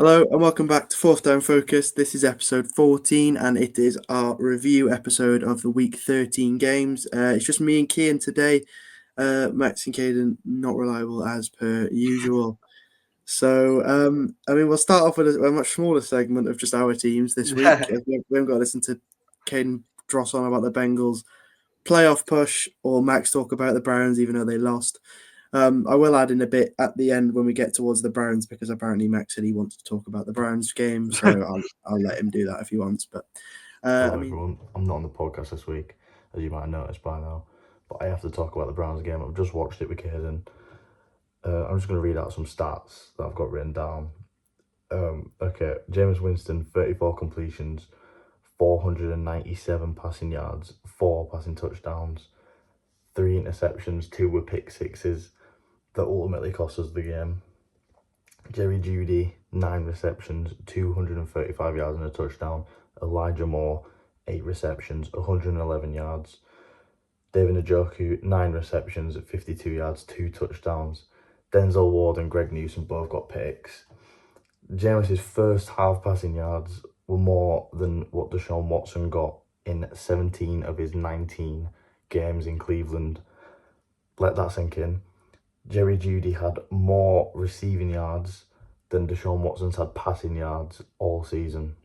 Hello and welcome back to Fourth Down Focus. This is episode 14 and it is our review episode of the week 13 games. It's just me and Kian today. Max and Caden not reliable as per usual. So, we'll start off with a much smaller segment of just our teams this week. We haven't got to listen to Caden dross on about the Bengals playoff push or Max talk about the Browns even though they lost. I will add in a bit at the end when we get towards the Browns because apparently Max said he wants to talk about the Browns game, so I'll let him do that if he wants. But Everyone, I'm not on the podcast this week, as you might have noticed by now, but I have to talk about the Browns game. I've just watched it with Caden. I'm just going to read out some stats that I've got written down. Okay, Jameis Winston, 34 completions, 497 passing yards, 4 passing touchdowns, 3 interceptions, 2 were pick sixes that ultimately cost us the game. Jerry Jeudy, 9 receptions, 235 yards and a touchdown. Elijah Moore, 8 receptions, 111 yards. David Njoku, 9 receptions, 52 yards, 2 touchdowns. Denzel Ward and Greg Newsome both got picks. Jameis's first half passing yards were more than what Deshaun Watson got in 17 of his 19 games in Cleveland. Let that sink in. Jerry Jeudy had more receiving yards than Deshaun Watson's had passing yards all season.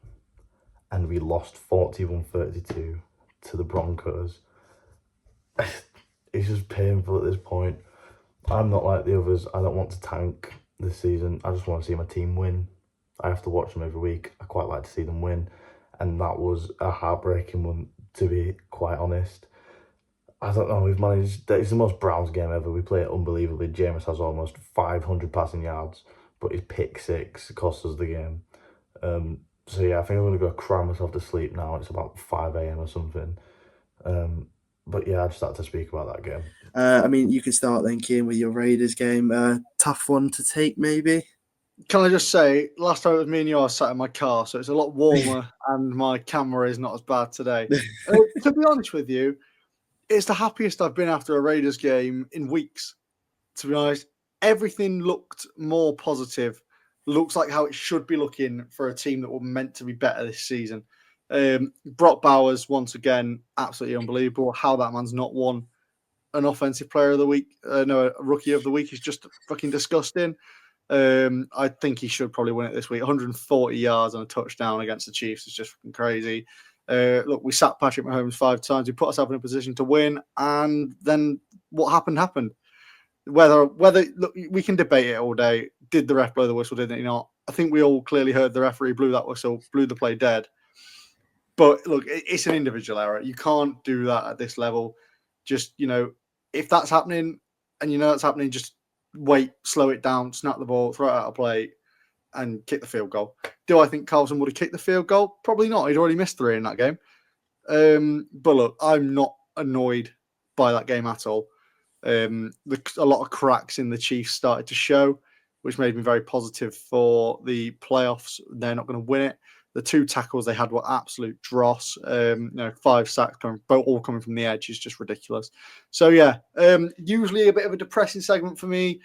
And we lost 41-32 to the Broncos. It's just painful at this point. I'm not like the others. I don't want to tank this season. I just want to see my team win. I have to watch them every week. I quite like to see them win. And that was a heartbreaking one, to be quite honest. I don't know, we've managed, it's the most Browns game ever. We play it unbelievably. Jameis has almost 500 passing yards, but his pick six cost us the game. So yeah, I think I'm going to go cry myself to sleep now. It's about 5 a.m. or something. But yeah, I just had to speak about that game. You can start then, Kian, with your Raiders game. Tough one to take, maybe? Can I just say, last time it was me and you, I was sat in my car, so it's a lot warmer and my camera is not as bad today. To be honest with you, it's the happiest I've been after a Raiders game in weeks. To be honest, everything looked more positive. Looks like how it should be looking for a team that were meant to be better this season. Brock Bowers, once again, absolutely unbelievable. How that man's not won an offensive player of the week, a rookie of the week is just fucking disgusting. I think he should probably win it this week. 140 yards and a touchdown against the Chiefs is just fucking crazy. Look, we sat Patrick Mahomes 5 times. We put ourselves in a position to win, and then what happened. Whether look, we can debate it all day. Did the ref blow the whistle? Did he not? I think we all clearly heard the referee blew that whistle, blew the play dead. But look, it's an individual error. You can't do that at this level. Just, if that's happening and that's happening, just wait, slow it down, snap the ball, throw it out of play, and kick the field goal. Do I think Carlson would have kicked the field goal? Probably not. He'd already missed 3 in that game. But look, I'm not annoyed by that game at all. A lot of cracks in the Chiefs started to show, which made me very positive for the playoffs. They're not going to win it. The 2 tackles they had were absolute dross. 5 sacks all coming from the edge is just ridiculous. So yeah, usually a bit of a depressing segment for me,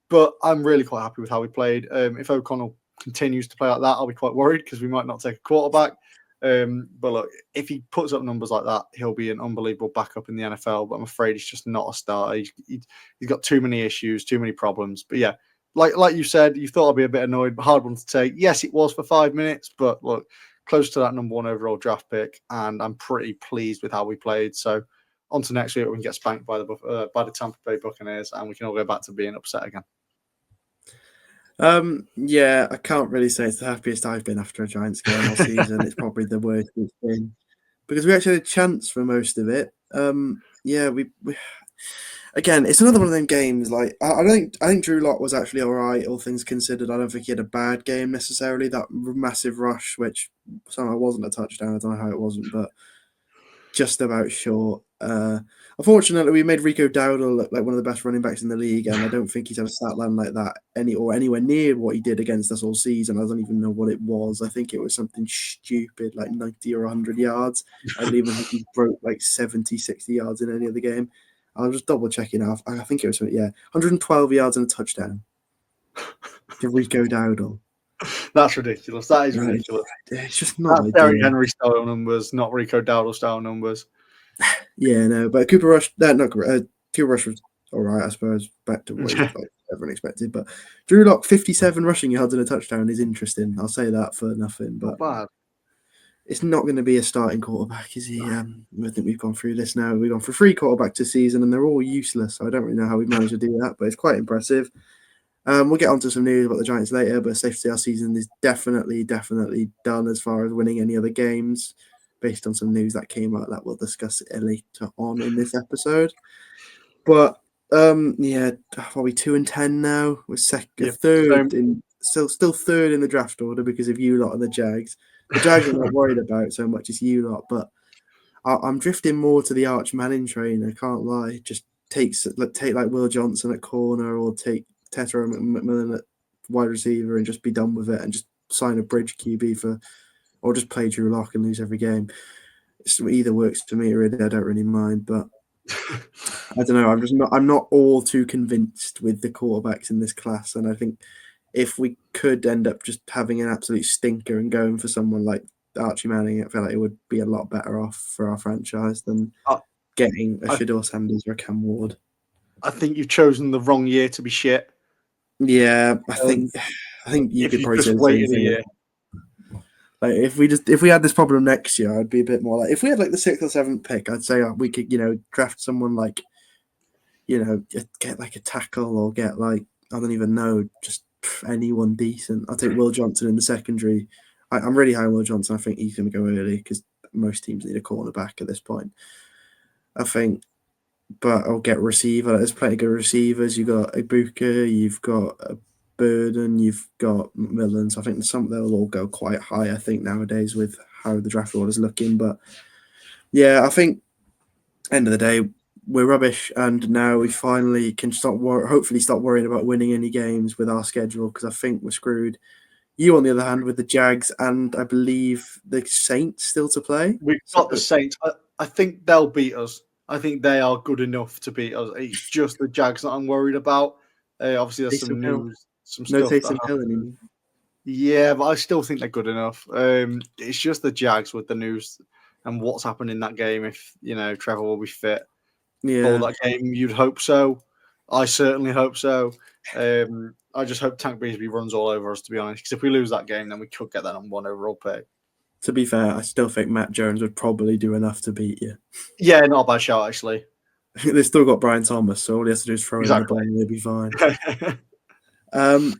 but I'm really quite happy with how we played. If O'Connell continues to play like that, I'll be quite worried because we might not take a quarterback. But look, if he puts up numbers like that, he'll be an unbelievable backup in the NFL. But I'm afraid he's just not a starter. He's got too many issues, too many problems. But yeah, like you said, you thought I'd be a bit annoyed, but hard one to take. Yes, it was for 5 minutes, but look, close to that number 1 overall draft pick, and I'm pretty pleased with how we played. So on to next week, we can get spanked by the Tampa Bay Buccaneers, and we can all go back to being upset again. Yeah, I can't really say it's the happiest I've been after a Giants game all season. It's probably the worst it's been because we actually had a chance for most of it. We again, it's another one of them games. Like I think Drew Lock was actually all right, all things considered. I don't think he had a bad game necessarily. That massive rush, which somehow wasn't a touchdown. I don't know how it wasn't, but just about short. Unfortunately, we made Rico Dowdle look like one of the best running backs in the league, and I don't think he's had a stat line like that anywhere near what he did against us all season. I don't even know what it was. I think it was something stupid, like 90 or 100 yards. I don't even think he broke like 70, 60 yards in any other game. I'll just double check it now. I think it was 112 yards and a touchdown to Rico Dowdle. That's ridiculous. That is Right. ridiculous. It's just not That's Derrick ideal. Henry style numbers, not Rico Dowdle style numbers. Yeah, no, but Cooper Rush, Cooper Rush was all right, I suppose, back to what everyone expected. But Drew Lock, 57 rushing yards and a touchdown is interesting. I'll say that for nothing, but Not bad. it's not going to be a starting quarterback, is he? I think we've gone through this now. We've gone for 3 quarterbacks this season, and they're all useless. So I don't really know how we've managed to do that, but it's quite impressive. We'll get onto some news about the Giants later, but safe to say our season is definitely done as far as winning any other games, based on some news that came out that we'll discuss later on in this episode. But yeah, are we 2-10 now? We're third in still third in the draft order because of you lot and the Jags. The Jags I'm not worried about so much as you lot, but I'm drifting more to the Arch Manning train. I can't lie. Just take like Will Johnson at corner or take Tether McMillan at wide receiver and just be done with it and just sign a bridge QB or just play Drew Lock and lose every game. Either works for me, really. I don't really mind, but I don't know. I'm not all too convinced with the quarterbacks in this class, and I think if we could end up just having an absolute stinker and going for someone like Archie Manning, I feel like it would be a lot better off for our franchise than getting a Shedeur Sanders or a Cam Ward. I think you've chosen the wrong year to be shit. Yeah, I think you could probably say the same thing. Like if we had this problem next year, I'd be a bit more like if we had like the 6th or 7th pick, I'd say we could draft someone like get like a tackle or get like I don't even know just anyone decent. I'll take Will Johnson in the secondary. I'm really high on Will Johnson. I think he's going to go early because most teams need a cornerback at this point. I think, but I'll get receiver. There's plenty of good receivers. You've got Ibuka, you've got Burden, you've got McMillan. So I think they'll all go quite high, I think, nowadays with how the draft order is looking. But yeah, I think end of the day, we're rubbish. And now we finally can hopefully stop worrying about winning any games with our schedule because I think we're screwed. You, on the other hand, with the Jags and I believe the Saints still to play. We've got the Saints. I think they'll beat us. I think they are good enough to beat us. It's just the Jags that I'm worried about. Obviously, there's some news, some stuff. Taysom Hill anymore. Yeah, but I still think they're good enough. It's just the Jags with the news and what's happened in that game. If Trevor will be fit for that game, you'd hope so. I certainly hope so. I just hope Tank Bigsby runs all over us, to be honest. Because if we lose that game, then we could get that #1 overall pick. To be fair, I still think Matt Jones would probably do enough to beat you. Yeah, not a bad shout, actually. They've still got Brian Thomas, so all he has to do is throw in the ball and he'll be fine.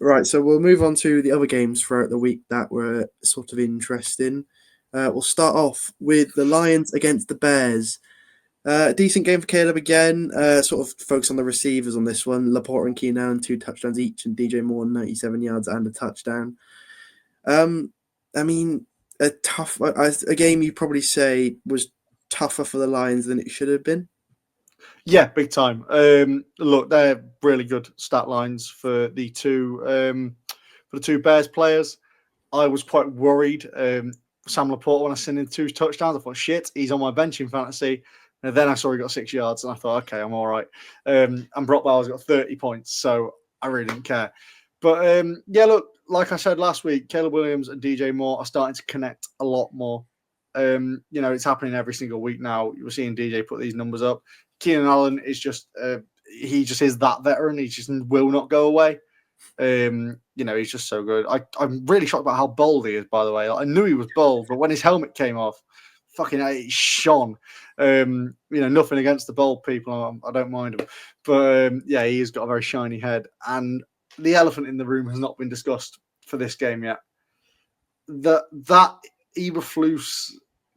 Right, so we'll move on to the other games throughout the week that were sort of interesting. We'll start off with the Lions against the Bears. Decent game for Caleb again. Sort of focus on the receivers on this one. Laporte and Keenan, 2 touchdowns each, and DJ Moore, 97 yards and a touchdown. I mean, a game you probably say was tougher for the Lions than it should have been. Yeah, big time. Look, they're really good stat lines for the two Bears players. I was quite worried. Sam Laporte, when I sent in 2 touchdowns, I thought, shit, he's on my bench in fantasy. And then I saw he got 6 yards, and I thought, okay, I'm all right. And Brock Bowers got 30 points, so I really didn't care. But yeah, look, like I said last week, Caleb Williams and DJ Moore are starting to connect a lot more. It's happening every single week now. You're seeing DJ put these numbers up. Keenan Allen is just he just is that veteran. He just will not go away. He's just so good. I'm really shocked about how bold he is, by the way. I knew he was bold, but when his helmet came off, fucking it shone. Nothing against the bold people. I don't mind him. But yeah, he has got a very shiny head. And the elephant in the room has not been discussed for this game yet. That Eberflus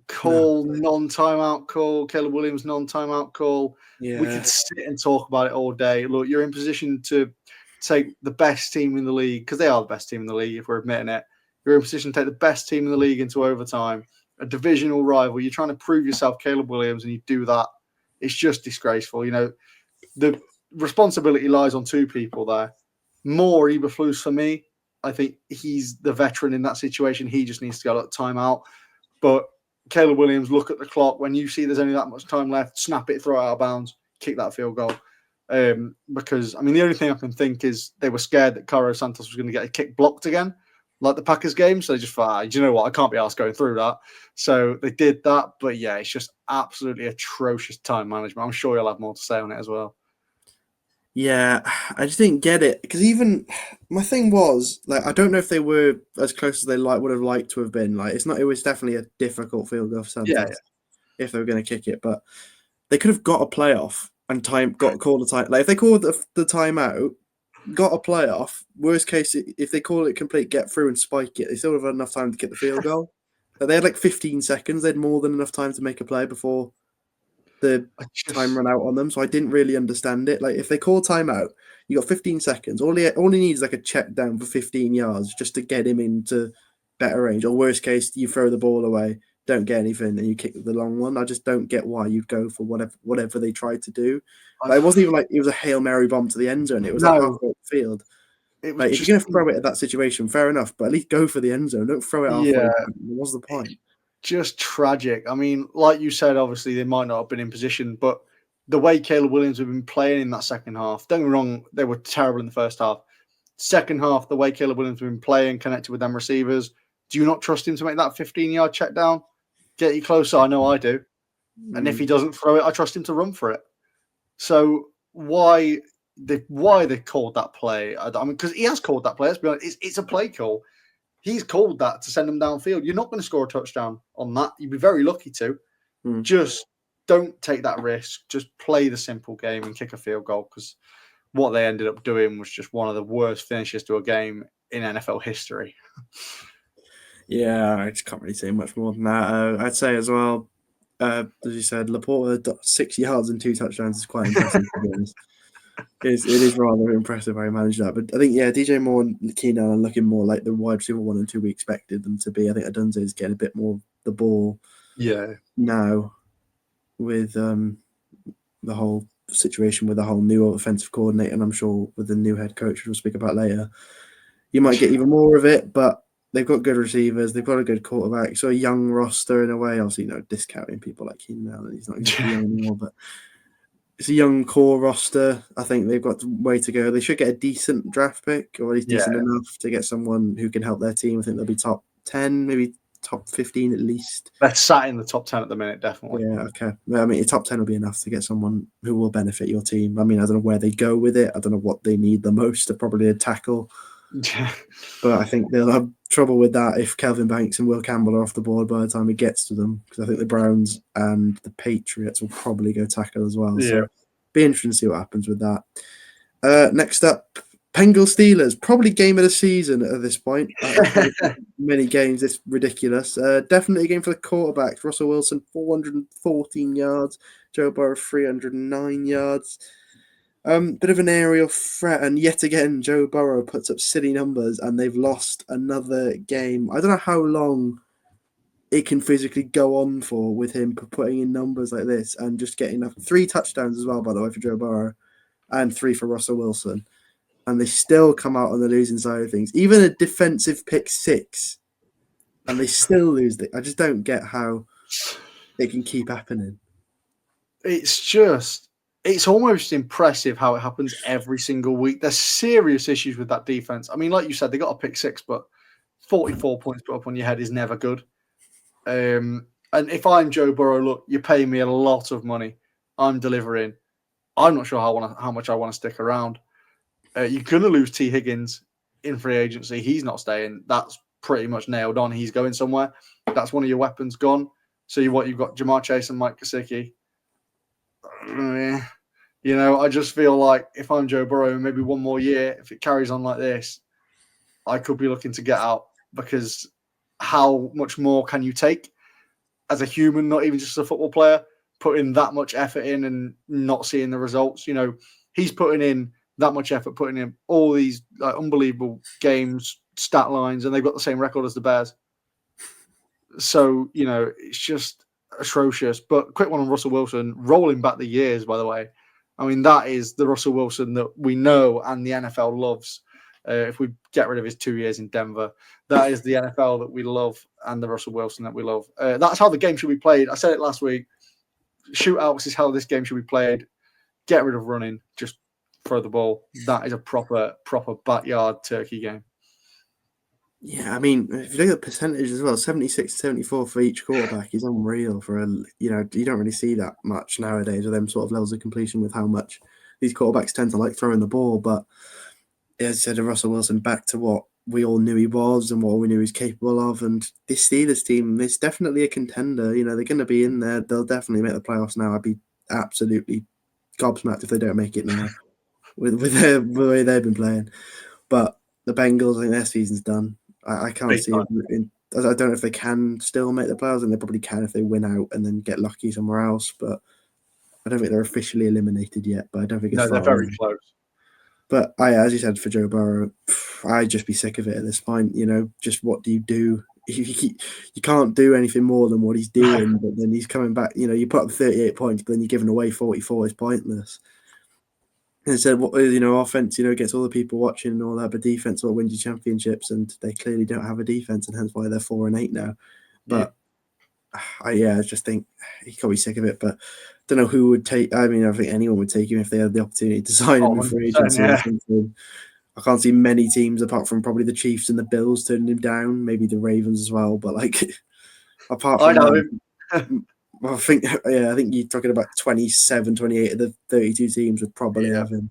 call, non-timeout call, Caleb Williams non-timeout call. Yeah. We could sit and talk about it all day. Look, you're in position to take the best team in the league, because they are the best team in the league, if we're admitting it. You're in position to take the best team in the league into overtime, a divisional rival. You're trying to prove yourself, Caleb Williams, and you do that. It's just disgraceful. The responsibility lies on 2 people there. More Eberflus for me. I think he's the veteran in that situation. He just needs to go timeout. But Caleb Williams, look at the clock. When you see there's only that much time left, snap it, throw it out of bounds, kick that field goal. Because, the only thing I can think is they were scared that Cairo Santos was going to get a kick blocked again, like the Packers game. So they just thought, do you know what? I can't be asked going through that. So they did that. But yeah, it's just absolutely atrocious time management. I'm sure you'll have more to say on it as well. Yeah, I just didn't get it because even my thing was like I don't know if they were as close as they would have liked to have been. Like it's not. It was definitely a difficult field goal for Santos if they were going to kick it, but they could have got a playoff and called a time. Like if they called the timeout, got a playoff. Worst case, if they call it complete, get through and spike it, they still have enough time to get the field goal. But they had like 15 seconds. They had more than enough time to make a play before the time run out on them. So I didn't really understand it. Like if they call timeout, you got 15 seconds. All he needs is like a check down for 15 yards just to get him into better range. Or worst case, you throw the ball away, don't get anything, and you kick the long one. I just don't get why you'd go for whatever they tried to do. Like, it wasn't even like it was a Hail Mary bomb to the end zone. It was like halfway up the field. Like, if you're going to throw it at that situation, fair enough, but at least go for the end zone. Don't throw it halfway. What's the point? Just tragic. I mean, like you said, obviously they might not have been in position, but the way Caleb Williams have been playing in that second half, don't get me wrong, they were terrible in the first half. Second half, the way Caleb Williams have been playing, connected with them receivers, do you not trust him to make that 15-yard check down? Get you closer? I know I do. And if he doesn't throw it, I trust him to run for it. So why they called that play? I mean, because he has called that play. Let's be honest, it's a play call. He's called that to send them downfield. You're not going to score a touchdown on that. You'd be very lucky to. Just don't take that risk. Just play the simple game and kick a field goal, because what they ended up doing was just one of the worst finishes to a game in NFL history. Yeah, I just can't really say much more than that. I'd say as well, as you said, Laporta 6 yards and 2 touchdowns is quite impressive. To be honest. It is rather impressive how he managed that. But I think, DJ Moore and Keenan are looking more like the wide receiver 1 and 2 we expected them to be. I think Adunze is getting a bit more of the ball now with the whole situation with the whole new offensive coordinator, and I'm sure with the new head coach, which we'll speak about later, you might get even more of it, but they've got good receivers. They've got a good quarterback. So a young roster in a way. Obviously, discounting people like Keenan Allen. He's not exactly young anymore, but it's a young core roster. I think they've got a way to go. They should get a decent draft pick, or at least decent enough to get someone who can help their team. I think they'll be top 10, maybe top 15 at least. They're sat in the top 10 at the minute, definitely. Yeah, okay. I mean, top 10 will be enough to get someone who will benefit your team. I mean, I don't know where they go with it. I don't know what they need the most. They're probably a tackle. But I think they'll have trouble with that if Kelvin Banks and Will Campbell are off the board by the time it gets to them, because I think the Browns and the Patriots will probably go tackle as well. So be interesting to see what happens with that. Next up, Bengals Steelers, probably game of the season at this point. Many games, it's ridiculous. Definitely a game for the quarterbacks. Russell Wilson, 414 yards. Joe Burrow, 309 yards. Bit of an aerial threat, and yet again, Joe Burrow puts up silly numbers, and they've lost another game. I don't know how long it can physically go on for with him putting in numbers like this and just getting up 3 touchdowns as well, by the way, for Joe Burrow, and 3 for Russell Wilson. And they still come out on the losing side of things. Even a defensive pick 6, and they still lose it. I just don't get how it can keep happening. It's almost impressive how it happens every single week. There's serious issues with that defense. I mean, like you said, they got a pick 6, but 44 points put up on your head is never good. And if I'm Joe Burrow, look, you're paying me a lot of money. I'm delivering. I'm not sure how much I want to stick around. You're going to lose T. Higgins in free agency. He's not staying. That's pretty much nailed on. He's going somewhere. That's one of your weapons gone. So you've got Jamar Chase and Mike Gesicki. I just feel like if I'm Joe Burrow, maybe one more year, if it carries on like this, I could be looking to get out, because how much more can you take as a human, not even just a football player, putting that much effort in and not seeing the results? He's putting in that much effort, putting in all these unbelievable games, stat lines, and they've got the same record as the Bears. So, it's just atrocious. But quick one on Russell Wilson, rolling back the years, by the way. I mean, that is the Russell Wilson that we know and the NFL loves. If we get rid of his 2 years in Denver, that is the NFL that we love and the Russell Wilson that we love. That's how the game should be played. I said it last week. Shootouts is how this game should be played. Get rid of running. Just throw the ball. That is a proper backyard turkey game. Yeah, I mean, if you look at the percentage as well, 76-74 for each quarterback is unreal for you don't really see that much nowadays with them sort of levels of completion with how much these quarterbacks tend to like throwing the ball. But as I said, Russell Wilson back to what we all knew he was and what we knew he's capable of. And this Steelers team is definitely a contender. They're going to be in there. They'll definitely make the playoffs now. I'd be absolutely gobsmacked if they don't make it now with the way they've been playing. But the Bengals, I think their season's done. I can't Big see time. them. I don't know if they can still make the playoffs, and they probably can if they win out and then get lucky somewhere else. But I don't think they're officially eliminated yet. But I don't think it's No, they're far very away. close. But as you said, for Joe Burrow, I'd just be sick of it at this point. Just what do you do? You can't do anything more than what he's doing. But then he's coming back. You put up 38 points, but then you're giving away 44. It's pointless. And said, offense, gets all the people watching and all that, but defense will win you championships, and they clearly don't have a defense, and hence why they're 4-8 now. But I just think he can't be sick of it. But I don't know who would take. I mean, I think anyone would take him if they had the opportunity to sign him in free agency or something. I can't see many teams apart from probably the Chiefs and the Bills turning him down. Maybe the Ravens as well. But apart from that, well, I think you're talking about 27, 28 of the 32 teams would probably have him.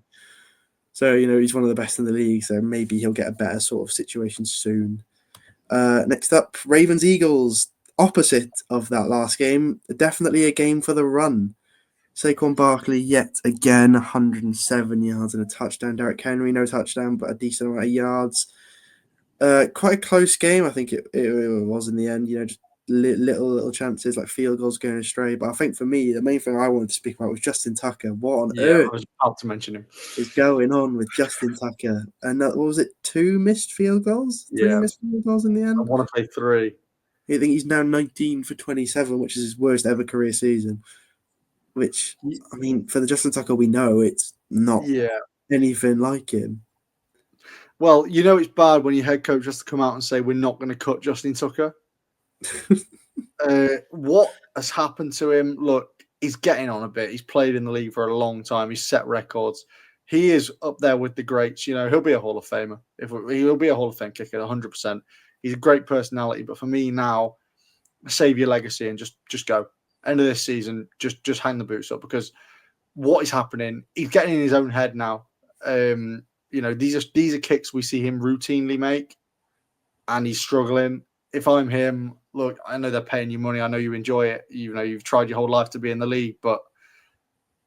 So, he's one of the best in the league. So maybe he'll get a better sort of situation soon. Next up, Ravens-Eagles. Opposite of that last game. Definitely a game for the run. Saquon Barkley yet again, 107 yards and a touchdown. Derrick Henry, no touchdown, but a decent amount of yards. Quite a close game, I think it was in the end. Just little chances, like field goals going astray. But I think for me, the main thing I wanted to speak about was Justin Tucker. What on earth? I was about to mention him. Is going on with Justin Tucker? And what was it? 2 missed field goals? 3 missed field goals in the end? I want to say 3. I think he's now 19 for 27, which is his worst ever career season. Which, I mean, for the Justin Tucker we know, it's not anything like him. Well, it's bad when your head coach has to come out and say, we're not going to cut Justin Tucker. What has happened to him? Look, he's getting on a bit. He's played in the league for a long time. He's set records. He is up there with the greats. He'll be a Hall of Famer. He'll be a Hall of Fame kicker, 100%. He's a great personality. But for me now, save your legacy and just go. End of this season, just hang the boots up, because what is happening? He's getting in his own head now. These are kicks we see him routinely make, and he's struggling. If I'm him, look, I know they're paying you money. I know you enjoy it. You've tried your whole life to be in the league, but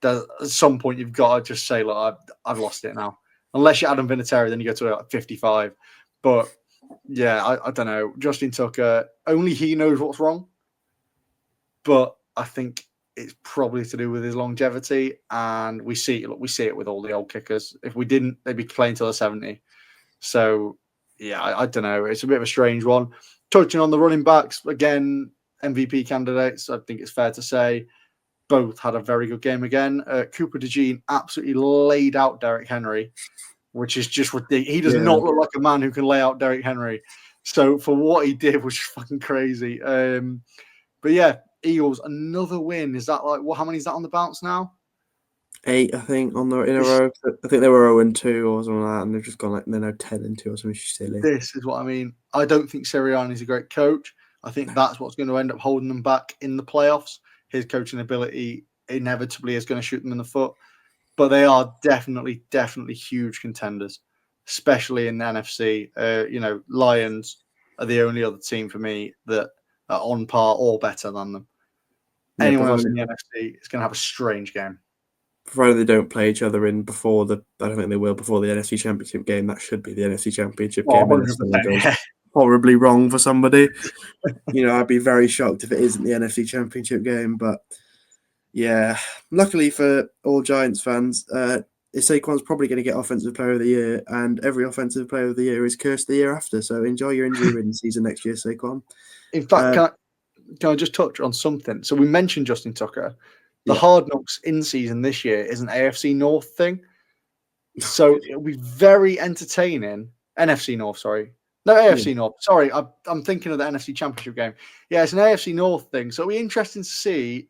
at some point you've got to just say, look, I've lost it now. Unless you're Adam Vinatieri, then you go to 55. But yeah, I don't know. Justin Tucker, only he knows what's wrong. But I think it's probably to do with his longevity, and we see it with all the old kickers. If we didn't, they'd be playing till they're 70. So yeah, I don't know. It's a bit of a strange one. Touching on the running backs again, MVP candidates. I think it's fair to say both had a very good game again. Cooper DeJean absolutely laid out Derrick Henry, which is just ridiculous. He does not look like a man who can lay out Derrick Henry. So for what he did was fucking crazy. But yeah, Eagles, another win. Is that how many is that on the bounce now? 8, I think, in a row. I think they were 0-2 or something like that, and they've just gone they're now 10-2 or something silly. This is what I mean. I don't think Sirianni's a great coach. I think that's what's going to end up holding them back in the playoffs. His coaching ability inevitably is going to shoot them in the foot. But they are definitely huge contenders, especially in the NFC. Lions are the only other team for me that are on par or better than them. Anyone else in the NFC is going to have a strange game. Provided they don't play each other in before I don't think they will, before the NFC Championship game. That should be the NFC Championship game. Unless it goes horribly wrong for somebody. I'd be very shocked if it isn't the NFC Championship game. But yeah, luckily for all Giants fans, Saquon's probably going to get Offensive Player of the Year, and every Offensive Player of the Year is cursed the year after. So enjoy your injury-ridden season next year, Saquon. In fact, can I just touch on something? So we mentioned Justin Tucker. The Hard Knocks in season this year is an AFC North thing. So it'll be very entertaining. NFC North, sorry. No, AFC North. Sorry, I'm thinking of the NFC Championship game. Yeah, it's an AFC North thing. So it'll be interesting to see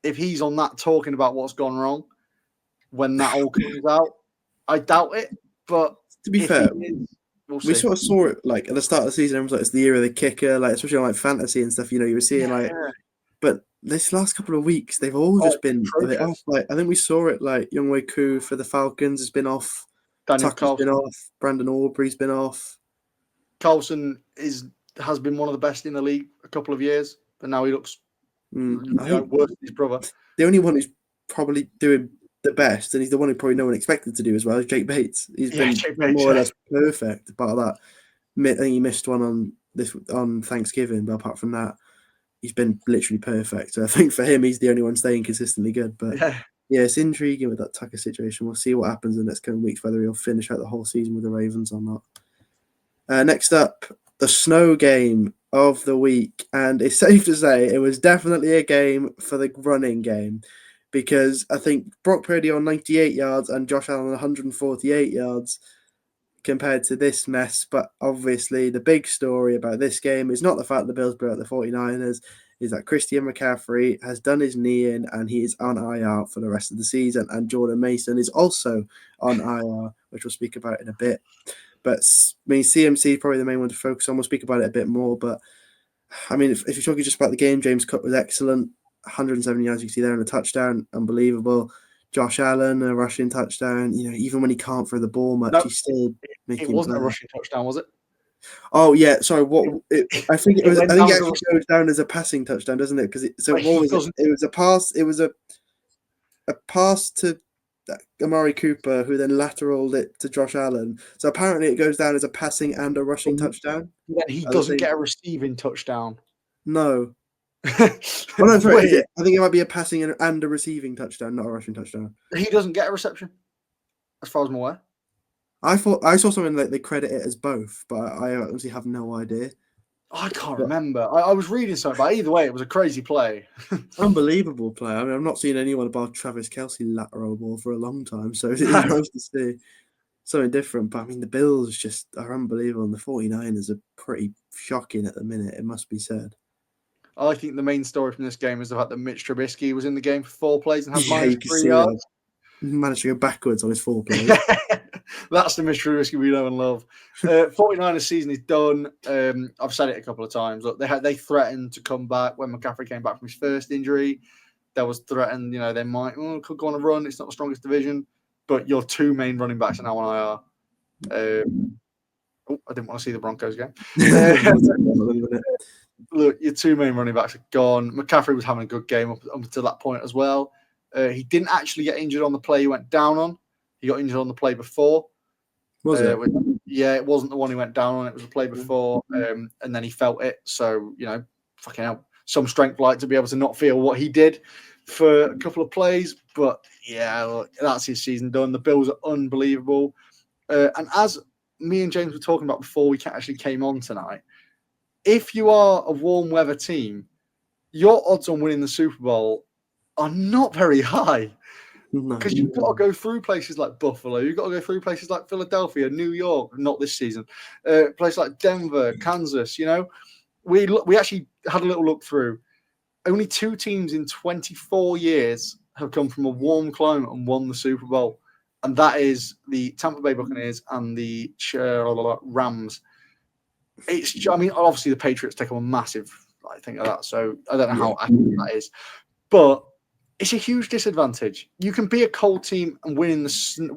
if he's on that talking about what's gone wrong when that all comes out. I doubt it, but to be fair, we'll We see. sort of saw it like at the start of the season. Everyone's like, it's the year of the kicker, like especially on like fantasy and stuff. You know, you were seeing like, but this last couple of weeks they've all just been a bit off. Like I think we saw it like Younghoe Koo for the Falcons has been off, Daniel Tucker's Carlson. been off, Brandon Aubrey's been off. Carlson has been one of the best in the league a couple of years, but now he looks I think worse than his brother. The only one who's probably doing the best, and he's the one who probably no one expected to do as well, is Jake Bates. He's been more or less perfect. Apart of that, I think he missed one on Thanksgiving, but apart from that, he's been literally perfect. So I think for him, he's the only one staying consistently good. But yeah, it's intriguing with that Tucker situation. We'll see what happens in the next coming weeks, whether he'll finish out the whole season with the Ravens or not. Next up, the snow game of the week, and it's safe to say it was definitely a game for the running game, because I think Brock Purdy on 98 yards and Josh Allen on 148 yards compared to this mess. But obviously the big story about this game is not the fact the Bills blew out the 49ers, is that Christian McCaffrey has done his knee in and he is on IR for the rest of the season, and Jordan Mason is also on IR, which we'll speak about in a bit. But I mean, CMC is probably the main one to focus on. We'll speak about it a bit more. But I mean, if you're talking just about the game, James Cook was excellent. 170 yards, you can see there, and a touchdown. Unbelievable. Josh Allen, a rushing touchdown. You know, even when he can't throw the ball much, he's still making. It wasn't a rushing touchdown, was it? Oh yeah, sorry. I think it was. I think it actually goes down as a passing touchdown, doesn't it? Because it was a pass. It was a pass to Amari Cooper, who then lateraled it to Josh Allen. So apparently it goes down as a passing and a rushing touchdown. Then he doesn't get a receiving touchdown. No. Oh, no, sorry. I think it might be a passing and a receiving touchdown, not a rushing touchdown. He doesn't get a reception, as far as I'm aware. I saw something like they credit it as both, but I honestly have no idea. I can't remember. I was reading something, but either way, it was a crazy play. Unbelievable play. I mean, I've not seen anyone above Travis Kelce lateral ball for a long time, so it's nice to see something different. But I mean, the Bills just are unbelievable, and the 49ers are pretty shocking at the minute, it must be said. I think the main story from this game is the fact that Mitch Trubisky was in the game for 4 plays and had -3 yards. He managed to go backwards on his 4 plays. That's the Mitch Trubisky we know and love. 49ers season is done. I've said it a couple of times. Look, they threatened to come back when McCaffrey came back from his first injury. There was threatened, they might could go on a run. It's not the strongest division, but your 2 main running backs are now on IR. I didn't want to see the Broncos game. Look, your 2 main running backs are gone. McCaffrey was having a good game up until that point as well. He didn't actually get injured on the play he went down on. He got injured on the play before. Was it? Yeah, it wasn't the one he went down on. It was the play before, and then he felt it. So, fucking hell, some strength like to be able to not feel what he did for a couple of plays. But, yeah, look, that's his season done. The Bills are unbelievable. And as me and James were talking about before we actually came on tonight, if you are a warm weather team, your odds on winning the Super Bowl are not very high, because you've got to go through places like Buffalo, you've got to go through places like Philadelphia, New York, not this season, places like Denver, Kansas. We actually had a little look through. Only 2 teams in 24 years have come from a warm climate and won the Super Bowl, and that is the Tampa Bay Buccaneers and the Rams. Obviously the Patriots take up a massive thing of that, so I don't know how accurate that is, but it's a huge disadvantage. You can be a cold team and winning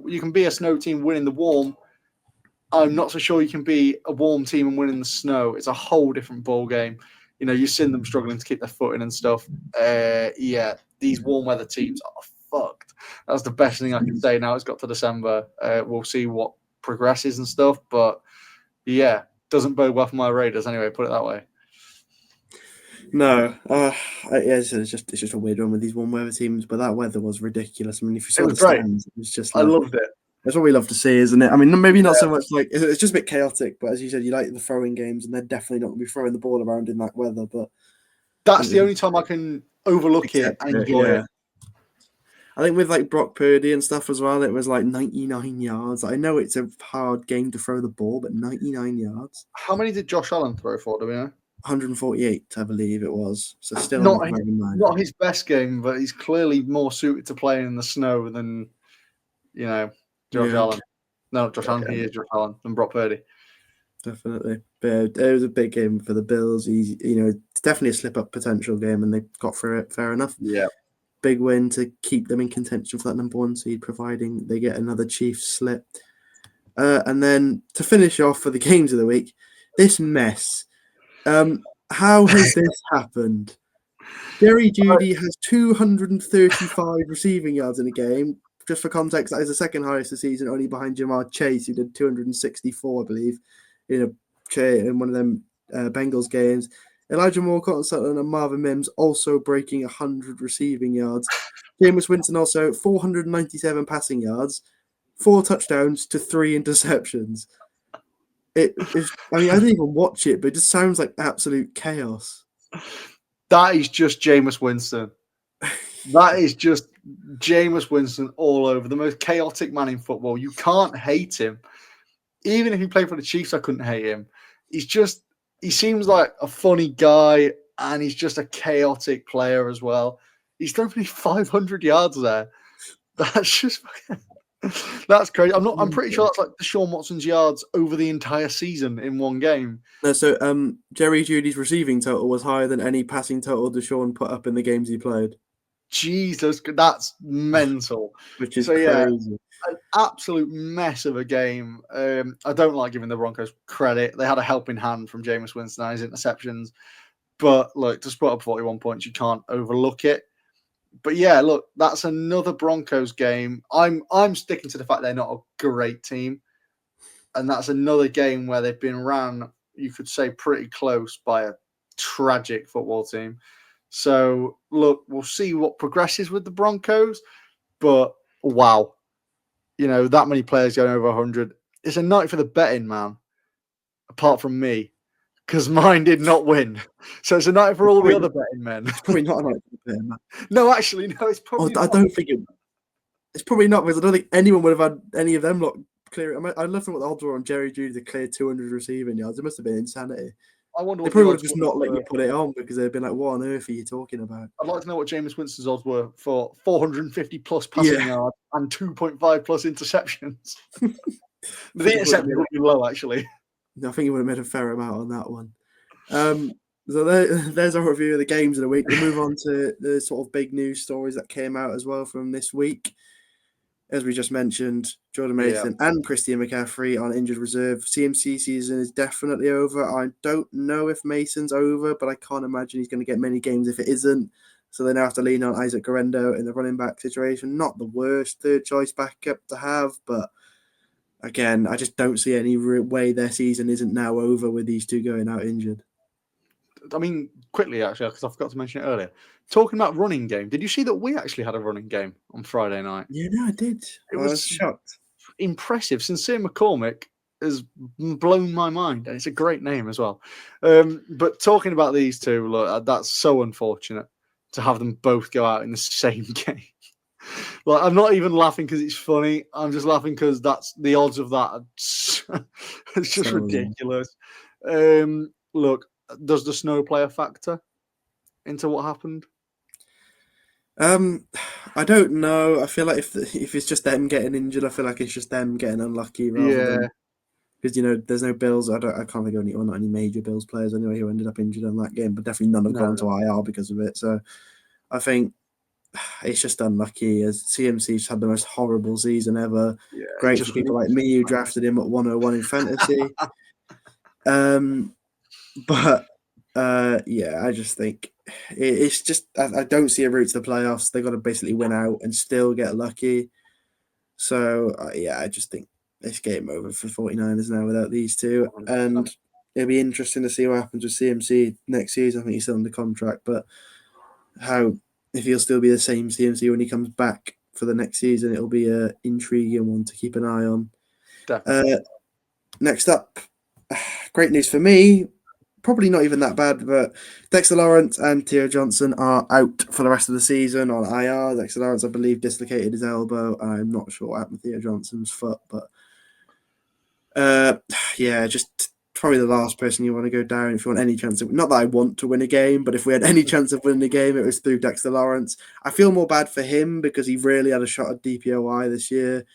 you can be a snow team winning the warm. I'm not so sure you can be a warm team and winning the snow. It's a whole different ball game. You've seen them struggling to keep their footing and stuff. These warm weather teams are fucked. That's the best thing I can say. Now it's got to December. We'll see what progresses and stuff, but yeah, doesn't bode well for my Raiders anyway. Put it that way. No, it's just a weird one with these warm weather teams, but that weather was ridiculous. I mean, if you saw the stands, it was just. I loved it. That's what we love to see, isn't it? I mean, maybe not so much it's just a bit chaotic, but as you said, you like the throwing games, and they're definitely not going to be throwing the ball around in that weather. But that's the only time I can overlook it and enjoy it. I think with Brock Purdy and stuff as well, it was 99 yards. I know it's a hard game to throw the ball, but 99 yards. How many did Josh Allen throw for? Do we know? 148, I believe it was. So still not his best game, but he's clearly more suited to playing in the snow than Josh Allen. No, Josh Allen. He is Josh Allen than Brock Purdy. Definitely. But it was a big game for the Bills. It's definitely a slip-up potential game, and they got through it. Fair enough. Yeah. Big win to keep them in contention for that number 1 seed, providing they get another Chiefs slip. And then to finish off for the games of the week, this mess. How has this happened? Jerry Jeudy has 235 receiving yards in a game. Just for context, that is the second highest this season, only behind Jamar Chase, who did 264, I believe, in one of them Bengals games. Elijah Moore, Cotton Sutton, and Marvin Mims also breaking 100 receiving yards. Jameis Winston also 497 passing yards, 4 touchdowns to 3 interceptions. I didn't even watch it, but it just sounds like absolute chaos. That is just Jameis Winston. That is just Jameis Winston all over. The most chaotic man in football. You can't hate him. Even if he played for the Chiefs, I couldn't hate him. He seems like a funny guy, and he's just a chaotic player as well. He's thrown for 500 yards there. That's just that's crazy. I'm pretty sure that's like Deshaun Watson's yards over the entire season in one game. No, so Jerry Jeudy's receiving total was higher than any passing total Deshaun put up in the games he played. Jesus, that's mental. Which is crazy. An absolute mess of a game. I don't like giving the Broncos credit. They had a helping hand from Jameis Winston and his interceptions. But look, to spot up 41 points, you can't overlook it. But yeah, look, that's another Broncos game. I'm sticking to the fact they're not a great team. And that's another game where they've been ran, you could say, pretty close by a tragic football team. So, look, we'll see what progresses with the Broncos. But, wow. That many players going over 100. It's a night for the betting, man. Apart from me. Because mine did not win. So it's a night for all the other betting men. It's probably not a night for the betting man. No, actually, no, it's probably not. I don't think it's probably not, because I don't think anyone would have had any of them clear. I'd love to know what the odds were on Jerry Jeudy to clear 200 receiving yards. It must have been insanity. I wonder they probably would have just not let you put it on, because they'd been like, what on earth are you talking about? I'd like to know what Jameis Winston's odds were for 450 plus passing yards and 2.5 plus interceptions. The interception would be low, actually. I think he would have made a fair amount on that one. So there's our review of the games of the week. We'll move on to the sort of big news stories that came out as well from this week. As we just mentioned, Jordan Mason and Christian McCaffrey on injured reserve. CMC season is definitely over. I don't know if Mason's over, but I can't imagine he's going to get many games if it isn't. So they now have to lean on Isaac Guerrero in the running back situation. Not the worst third choice backup to have, but again, I just don't see any way their season isn't now over with these two going out injured. I mean, quickly, actually, because I forgot to mention it earlier. Talking about running game, did you see that we actually had a running game on Friday night? Yeah, no, I did. I was shocked. Impressive. Sincere McCormick has blown my mind, and it's a great name as well. But talking about these two, look, that's so unfortunate to have them both go out in the same game. Like, I'm not even laughing because it's funny. I'm just laughing because that's the odds of that. It's just ridiculous. Look, does the snow play a factor into what happened? I don't know. I feel like if it's just them getting injured, I feel like it's just them getting unlucky rather than, because there's no Bills. I can't think of not any major Bills players anyway who ended up injured in that game, but definitely none have gone to IR because of it. So I think it's just unlucky, as CMC's had the most horrible season ever. Yeah, great for people like me who drafted him at 101 in fantasy. But I just think it's just I don't see a route to the playoffs. They've got to basically win out and still get lucky. So I just think it's game over for 49ers now without these two, and it'll be interesting to see what happens with CMC next season. I think he's still under contract, but if he'll still be the same CMC when he comes back for the next season, it'll be an intriguing one to keep an eye on. Next up, great news for me. Probably not even that bad, but Dexter Lawrence and Theo Johnson are out for the rest of the season on IR. Dexter Lawrence, I believe, dislocated his elbow. I'm not sure what happened to Theo Johnson's foot, but just probably the last person you want to go down if you want any chance of, not that I want to win a game, but if we had any chance of winning a game, it was through Dexter Lawrence. I feel more bad for him because he really had a shot at DPOI this year,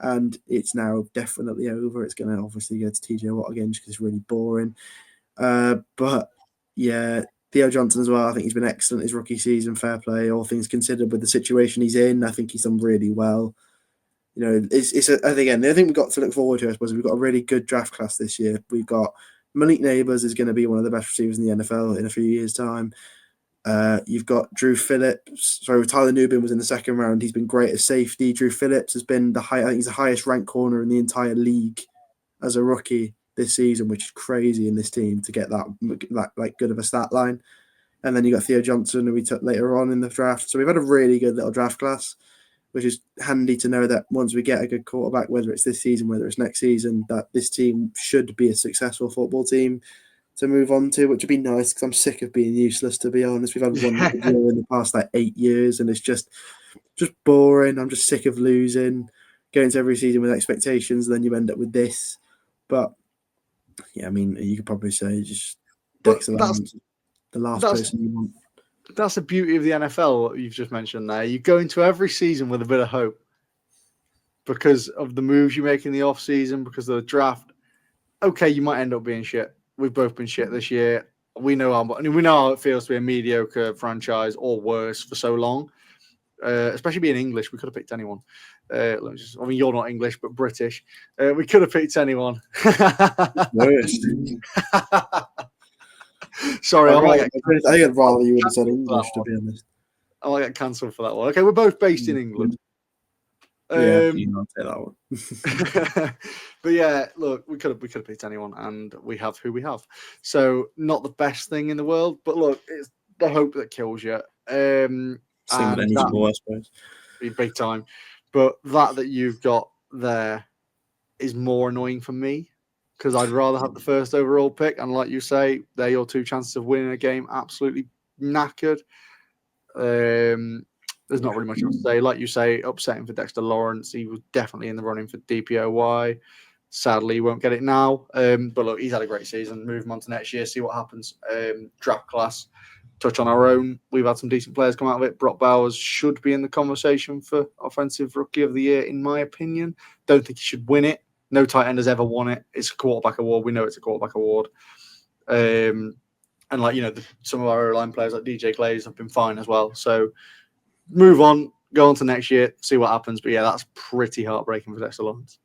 and it's now definitely over. It's going to obviously go to TJ Watt again just because it's really boring. But yeah, Theo Johnson as well. I think he's been excellent his rookie season. Fair play, all things considered, with the situation he's in. I think he's done really well. You know, again, the thing we've got to look forward to, I suppose, we've got a really good draft class this year. We've got Malik Neighbours is going to be one of the best receivers in the NFL in a few years' time. You've got Drew Phillips. Sorry, Tyler Nubin was in the second round. He's been great as safety. Drew Phillips has been I think he's the highest ranked corner in the entire league as a rookie this season, which is crazy in this team to get that like good of a stat line. And then you got Theo Johnson, who we took later on in the draft. So we've had a really good little draft class, which is handy to know that once we get a good quarterback, whether it's this season, whether it's next season, that this team should be a successful football team to move on to, which would be nice because I'm sick of being useless, to be honest. We've had one good year in the past 8 years, and it's just boring. I'm just sick of losing, going to every season with expectations, and then you end up with this. But yeah, I mean, you could probably say just the last person you want. That's the beauty of the NFL, what you've just mentioned there. You go into every season with a bit of hope because of the moves you make in the off season, because of the draft. Okay, you might end up being shit. We've both been shit this year. We know how it feels to be a mediocre franchise or worse for so long. Especially being English, we could have picked anyone. You're not English, but British. We could have picked anyone. Worst. Sorry, I think I'd rather you would have said English, to be honest. I might get cancelled for that one. Okay, we're both based in England. Yeah, I'll take that one. But yeah, look, we could have picked anyone, and we have who we have. So not the best thing in the world, but look, it's the hope that kills you. Same with any sport, I suppose. Big time. But that you've got there is more annoying for me because I'd rather have the first overall pick. And like you say, they're your two chances of winning a game absolutely knackered. There's not really much else to say. Like you say, upsetting for Dexter Lawrence. He was definitely in the running for DPOY. Sadly, he won't get it now. But look, he's had a great season. Move him on to next year, see what happens. Draft class. Touch on our own. We've had some decent players come out of it. Brock Bowers should be in the conversation for Offensive Rookie of the Year, in my opinion. Don't think he should win it. No tight end has ever won it. It's a quarterback award. We know it's a quarterback award. And some of our line players like DJ Glaze have been fine as well. So move on, go on to next year, see what happens. But yeah, that's pretty heartbreaking for Dexter Lawrence.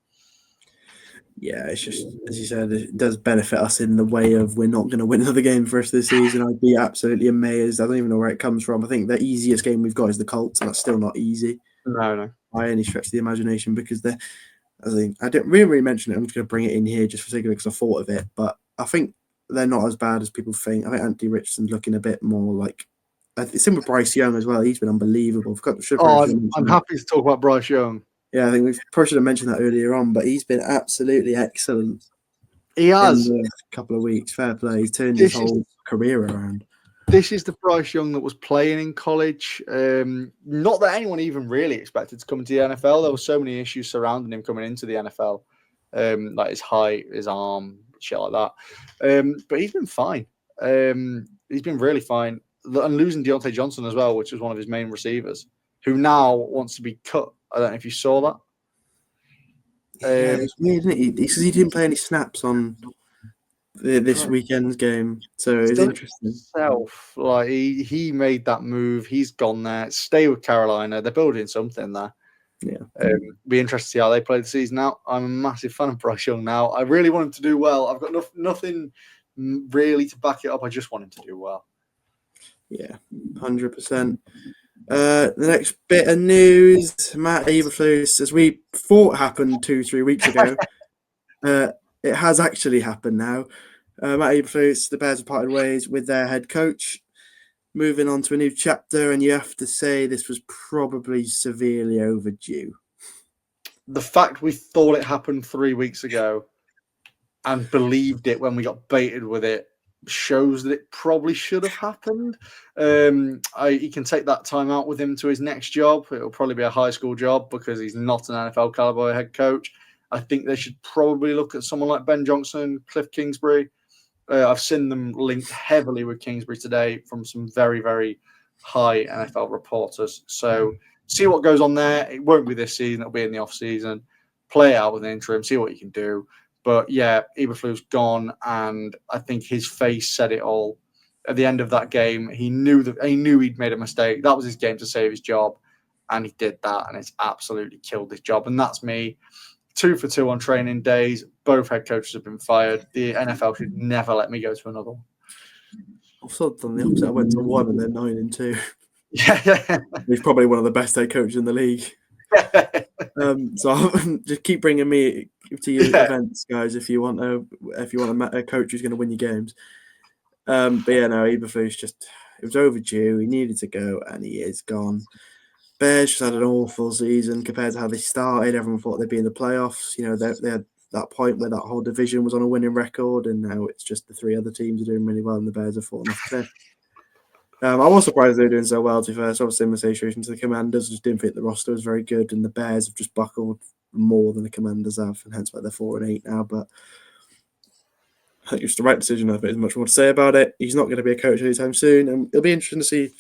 Yeah, it's just, as you said, it does benefit us in the way of we're not going to win another game for us this season. I'd be absolutely amazed. I don't even know where it comes from. I think the easiest game we've got is the Colts, and that's still not easy. No. By any stretch of the imagination, because I didn't really mention it. I'm just going to bring it in here just for sake of it because I thought of it. But I think they're not as bad as people think. I think Anthony Richardson's looking a bit more like. Same with Bryce Young as well. He's been unbelievable. I'm happy to talk about Bryce Young. Yeah, I think we probably should have mentioned that earlier on, but he's been absolutely excellent. He has. In the couple of weeks. Fair play. He's turned his whole career around. This is the Bryce Young that was playing in college. Not that anyone even really expected to come to the NFL. There were so many issues surrounding him coming into the NFL, like his height, his arm, shit like that. But he's been fine. He's been really fine. And losing Deontay Johnson as well, which was one of his main receivers, who now wants to be cut. I don't know if you saw that. Yeah, it's weird, isn't it? Because he didn't play any snaps on this weekend's game, so it's interesting. Like he made that move. He's gone there. Stay with Carolina. They're building something there. Yeah. Be interested to see how they play the season out. I'm a massive fan of Bryce Young now. I really want him to do well. I've got nothing really to back it up. I just want him to do well. Yeah, 100%. The next bit of news, Matt Eberflus, as we thought happened 2-3 weeks ago, it has actually happened now. Matt Eberflus, the Bears have parted ways with their head coach, moving on to a new chapter, and you have to say this was probably severely overdue. The fact we thought it happened 3 weeks ago and believed it when we got baited with it shows that it probably should have happened. He can take that time out with him to his next job. It'll probably be a high school job because he's not an NFL caliber head coach. I think they should probably look at someone like Ben Johnson, Cliff Kingsbury. I've seen them linked heavily with Kingsbury today from some very, very high NFL reporters. So see what goes on there. It won't be this season. It'll be in the off season. play it out with an interim, see what you can do. But yeah, Eberflus gone, and I think his face said it all. At the end of that game, he knew he'd made a mistake. That was his game to save his job, and he did that, and it's absolutely killed his job. And that's me. 2 for 2 on training days. Both head coaches have been fired. The NFL should never let me go to another one. I've sort of done the opposite. I went to 1 and then 9-2. Yeah. He's probably one of the best head coaches in the league. So I'll just keep bringing me to your events, guys, if you want a coach who's going to win your games. But yeah, no, Eberflus it was overdue. He needed to go, and he is gone. Bears just had an awful season compared to how they started. Everyone thought they'd be in the playoffs. You know, they had that point where that whole division was on a winning record, and now it's just the 3 other teams are doing really well, and the Bears have fallen off the cliff. I was surprised they were doing so well, to be fair. So similar situation to the Commanders. Just didn't think the roster was very good, and the Bears have just buckled more than the Commanders have, and hence why they're 4-8 now. But I think it's the right decision. I think there's much more to say about it. He's not going to be a coach anytime soon, and it'll be interesting to see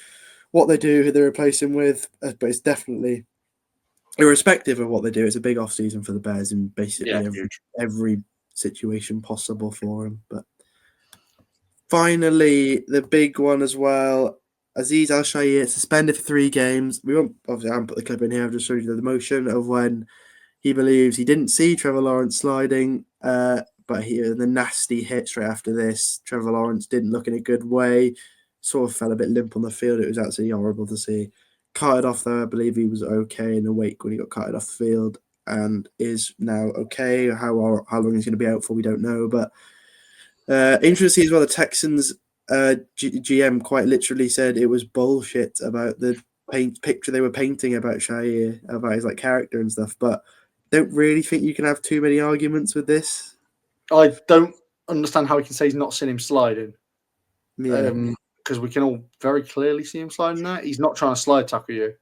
what they do, who they replace him with. But it's definitely, irrespective of what they do, it's a big off season for the Bears in basically every situation possible for them. But finally, the big one as well. Azeez Al-Shaair suspended for 3 games. We won't, obviously, I haven't put the clip in here. I've just showed you the motion of when he believes he didn't see Trevor Lawrence sliding, but the nasty hit straight after this. Trevor Lawrence didn't look in a good way. Sort of fell a bit limp on the field. It was absolutely horrible to see. Carted off though. I believe he was okay in the wake when he got carted off the field, and is now okay. How long he's going to be out for, we don't know. But interesting as well, the Texans GM quite literally said it was bullshit about the picture they were painting about Shaair, about his character and stuff. But don't really think you can have too many arguments with this. I don't understand how he can say he's not seen him sliding. Yeah. Because we can all very clearly see him sliding there. He's not trying to slide tackle you.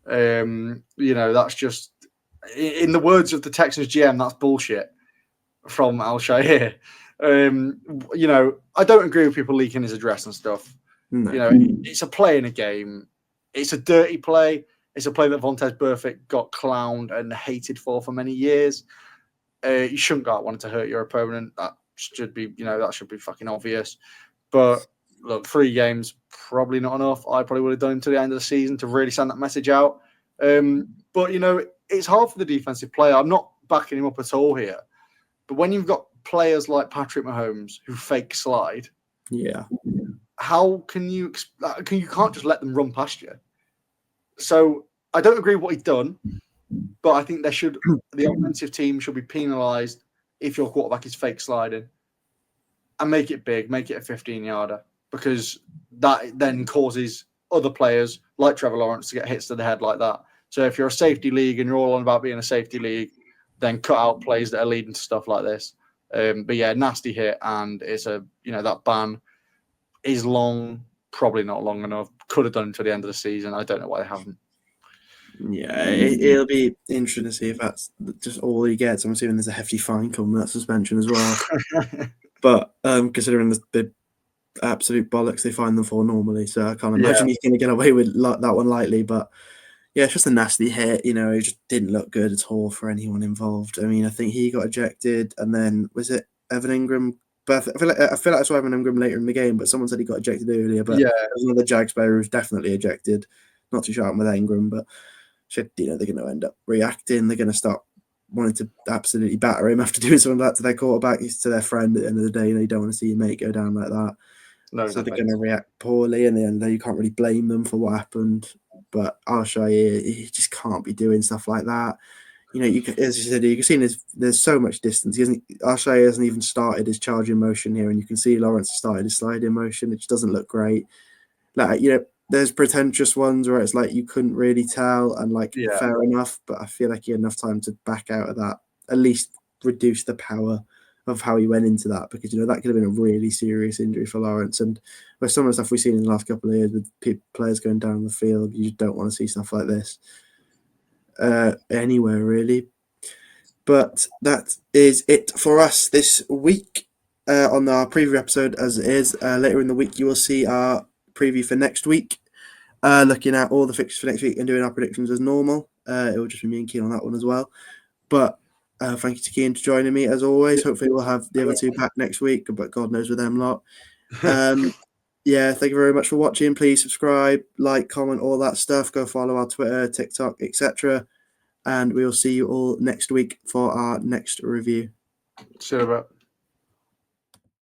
That's just, in the words of the Texans GM, that's bullshit from Al-Shaair. I don't agree with people leaking his address and stuff. No. It's a play in a game. It's a dirty play. It's a play that Vontaze Burfict got clowned and hated for many years. You shouldn't go out wanting to hurt your opponent. That should be fucking obvious. But look, 3 games, probably not enough. I probably would have done him to the end of the season to really send that message out. But it's hard for the defensive player. I'm not backing him up at all here. But when you've got players like Patrick Mahomes who fake slide, how can you can't just let them run past you? So I don't agree with what he's done, but I think the offensive team should be penalised if your quarterback is fake sliding, and make it big, make it a 15-yarder, because that then causes other players like Trevor Lawrence to get hits to the head like that. So if you're a safety league and you're all on about being a safety league, then cut out plays that are leading to stuff like this. But yeah, nasty hit, and it's that ban is long, probably not long enough. Could have done until the end of the season. I don't know why they haven't. Yeah, it'll be interesting to see if that's just all he gets. I'm assuming there's a hefty fine coming with that suspension as well. But considering the absolute bollocks they find them for normally, so I can't imagine he's going to get away with that one lightly. But yeah, it's just a nasty hit. It just didn't look good at all for anyone involved. I mean, I think he got ejected, and then was it Evan Ingram? But I feel like I saw Evan Ingram later in the game, but someone said he got ejected earlier. But there's another Jags player who's definitely ejected. Not too sure with Ingram, but they're going to end up reacting. They're going to start wanting to absolutely batter him after doing something like that to their quarterback, to their friend at the end of the day. You don't want to see your mate go down like that. No, so they're going to react poorly, and then you can't really blame them for what happened. But Al-Shaair, he just can't be doing stuff like that. As you said, you can see there's so much distance. Al-Shaair hasn't even started his charging motion here, and you can see Lawrence has started his sliding motion. It just doesn't look great. There's pretentious ones where it's you couldn't really tell, and fair enough. But I feel like he had enough time to back out of that, at least reduce the power of how he went into that, because that could have been a really serious injury for Lawrence. And with some of the stuff we've seen in the last couple of years with players going down the field, you don't want to see stuff like this anywhere really. But that is it for us this week on our preview episode. As it is, later in the week you will see our preview for next week, looking at all the fixtures for next week and doing our predictions as normal. It will just be me and Keane on that one as well. But Thank you to Keane for joining me as always. Hopefully we'll have the other two back next week, but God knows with them lot. Yeah, thank you very much for watching. Please subscribe, like, comment, all that stuff. Go follow our Twitter, TikTok, etc. And we will see you all next week for our next review. See you about.